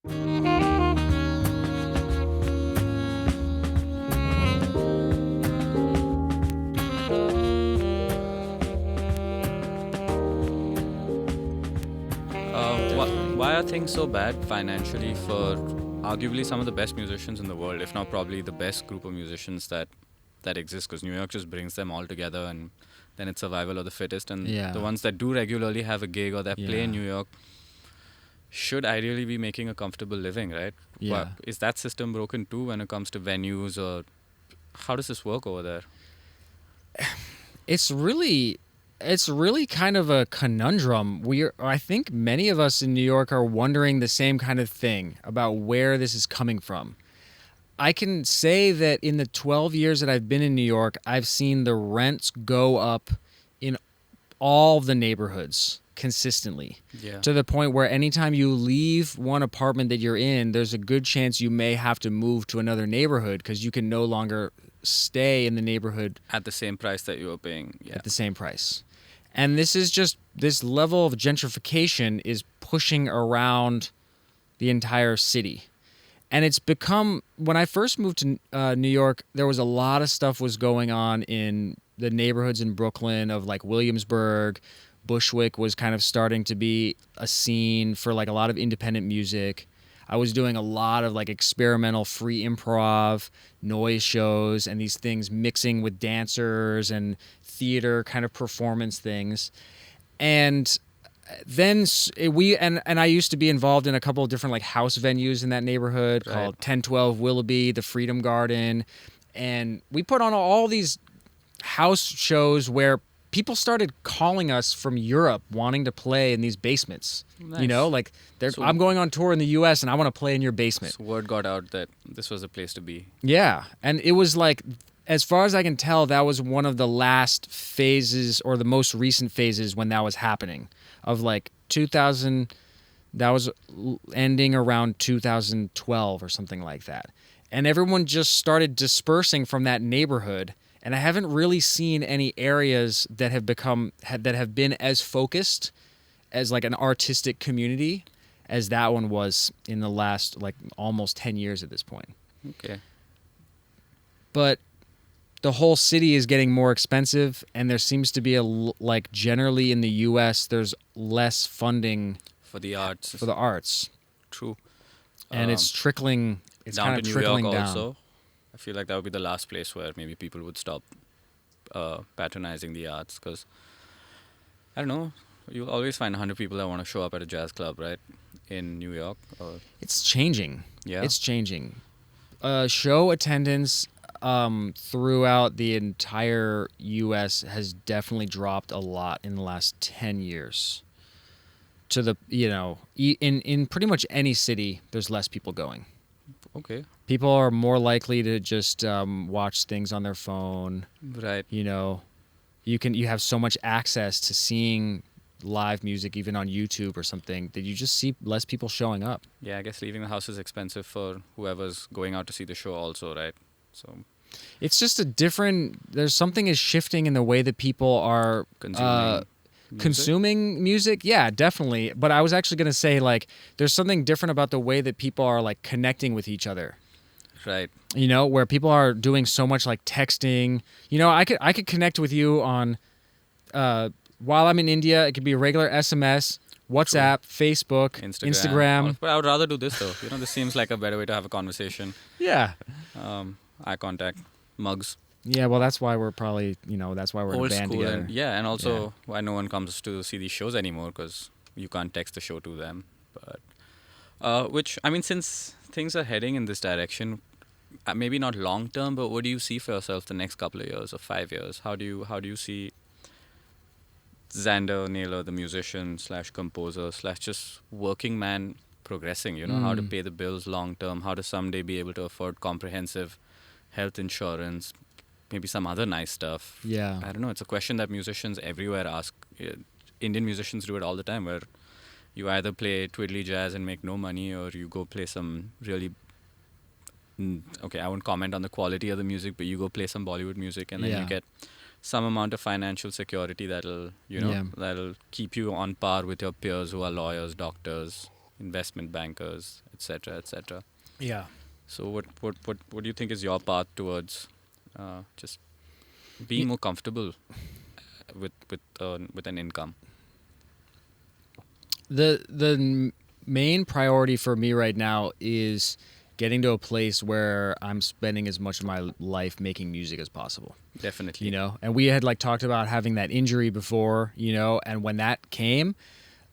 Why are things so bad financially for arguably some of the best musicians in the world, if not probably the best group of musicians that exists? Because New York just brings them all together, and then it's survival of the fittest. And Yeah. the ones that do regularly have a gig or that play in Yeah. New York should ideally be making a comfortable living, right? Yeah. Is that system broken too when it comes to venues, or how does this work over there? It's really kind of a conundrum. I think many of us in New York are wondering the same kind of thing about where this is coming from. I can say that in the 12 years that I've been in New York, I've seen the rents go up in all the neighborhoods consistently. Yeah. To the point where anytime you leave one apartment that you're in, there's a good chance you may have to move to another neighborhood because you can no longer stay in the neighborhood At the same price that you were paying. Yeah. at the same price. And this is just, this level of gentrification is pushing around the entire city. And it's become, when I first moved to New York, there was a lot of stuff was going on in the neighborhoods in Brooklyn of like Williamsburg. Bushwick was kind of starting to be a scene for like a lot of independent music. I was doing a lot of like experimental free improv, noise shows, and these things mixing with dancers and theater kind of performance things. And then I used to be involved in a couple of different like house venues in that neighborhood called 1012 Willoughby, the Freedom Garden. And we put on all these house shows where people started calling us from Europe wanting to play in these basements. Nice. You know, like I'm going on tour in the US and I want to play in your basement. So word got out that this was a place to be. Yeah. And it was like, as far as I can tell, that was one of the last phases or the most recent phases when that was happening of like 2000. That was ending around 2012 or something like that. And everyone just started dispersing from that neighborhood. And I haven't really seen any areas that have been as focused as like an artistic community as that one was in the last like almost 10 years at this point. Okay. But the whole city is getting more expensive, and there seems to be like generally in the U.S. there's less funding For the arts. for the arts, True. and it's trickling. It's down kind to of New trickling York down. also. I feel like that would be the last place where maybe people would stop patronizing the arts, because I don't know, you'll always find 100 people that want to show up at a jazz club, right, in New York. Or It's changing. Yeah. It's changing. Show attendance throughout the entire U.S. has definitely dropped a lot in the last 10 years. To the, in pretty much any city, there's less people going. Okay. People are more likely to just watch things on their phone. Right. You have so much access to seeing live music even on YouTube or something that you just see less people showing up. Yeah, I guess leaving the house is expensive for whoever's going out to see the show also, right? So It's just there's something is shifting in the way that people are consuming music. Yeah, definitely. But I was actually going to say, like, there's something different about the way that people are like connecting with each other. Right. Where people are doing so much like texting. I could connect with you on while I'm in India. It could be a regular SMS, WhatsApp, Facebook, Instagram. But I would rather do this though. This seems like a better way to have a conversation. Yeah. Eye contact, mugs. Yeah, well, that's why we're probably, that's why we're in a Old band school, together. and also why no one comes to see these shows anymore, because you can't text the show to them. But which, I mean, since things are heading in this direction, maybe not long term, but what do you see for yourself the next couple of years or 5 years? How do you see Xander Naylor, the musician / composer / just working man, progressing? How to pay the bills long term, how to someday be able to afford comprehensive health insurance, maybe some other nice stuff. Yeah. I don't know. It's a question that musicians everywhere ask. Indian musicians do it all the time, where you either play twiddly jazz and make no money, or you go play some really I won't comment on the quality of the music, but you go play some Bollywood music, and then you get some amount of financial security that'll that'll keep you on par with your peers who are lawyers, doctors, investment bankers, etc., etc. Yeah. So what do you think is your path towards just being more comfortable with an income? The main priority for me right now is getting to a place where I'm spending as much of my life making music as possible. Definitely. You know, and we had like talked about having that injury before, you know, and when that came,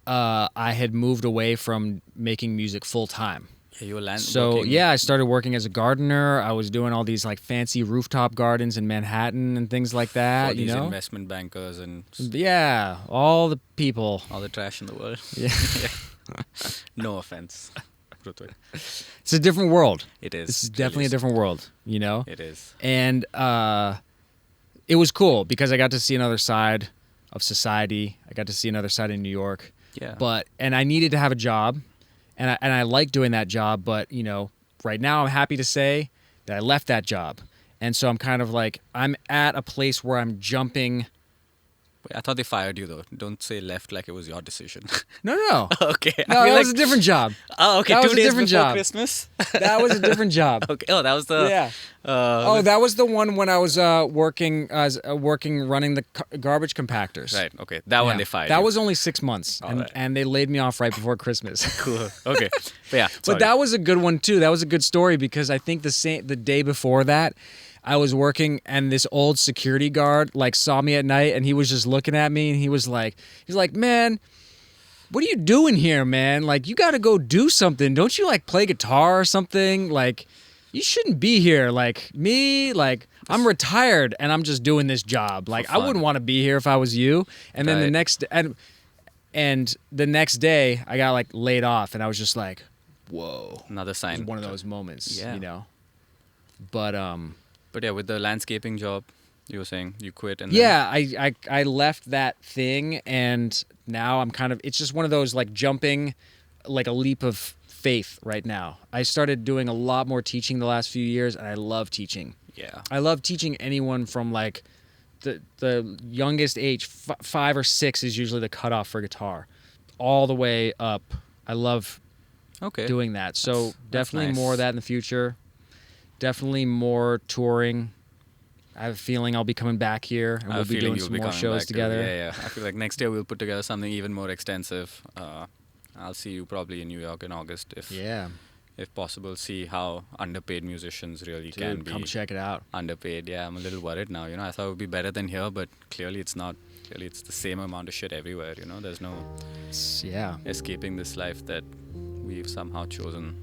I had moved away from making music full time. Yeah, you were So working. yeah, I started working as a gardener. I was doing all these like fancy rooftop gardens in Manhattan and things like that. For these You know, investment bankers and yeah, all the people. all the trash in the world. Yeah, No offense, Ruthwik. it's a different world. It is. This is It definitely really a different world. You know, It is. and it was cool because I got to see another side of society. I got to see another side in New York. Yeah. And I needed to have a job, and I like doing that job. But you know, right now I'm happy to say that I left that job, and so I'm kind of like I'm at a place where I'm jumping. Wait, I thought they fired you though. Don't say left like it was your decision. No. Okay. No, that was a different job. Oh, okay. that 2 was a days different before job. Christmas. That was a different job. Okay. Oh, that was the. Yeah. That was the one when I was working running the garbage compactors. Right. Okay. That one Yeah. they fired. That you. was only 6 months, Alright. and they laid me off right before Christmas. cool. Okay. But yeah. But sorry. that was a good one too. That was a good story because I think the day before that, I was working and this old security guard like saw me at night and he was just looking at me and he's like, "Man, what are you doing here, man? Like you got to go do something. Don't you like play guitar or something? Like you shouldn't be here. Like me, like I'm retired and I'm just doing this job. Like I fun. wouldn't want to be here if I was you." And then the Right. next and the next day I got like laid off and I was just like, "Whoa." Another It sign. was one of those moments, Yeah. you know. But But yeah, with the landscaping job, you were saying you quit and yeah, I left that thing and now I'm kind of it's just one of those like jumping like a leap of faith right now. I started doing a lot more teaching the last few years and I love teaching. Then, yeah. I love teaching anyone from like the youngest age, 5 or 6 is usually the cutoff for guitar, all the way up. I love Okay. doing that. So That's definitely nice. more of that in the future. Definitely more touring. I have a feeling I'll be coming back here and I we'll have a be feeling doing you'll some be more coming shows back to- together. Yeah. I feel like next year we'll put together something even more extensive. I'll see you probably in New York in August Yeah. if possible. See how underpaid musicians really Dude, can be. come check it out. Underpaid. Yeah, I'm a little worried now. You know, I thought it would be better than here, but clearly it's not. Clearly it's the same amount of shit everywhere. You know, there's no Yeah. escaping this life that we've somehow chosen.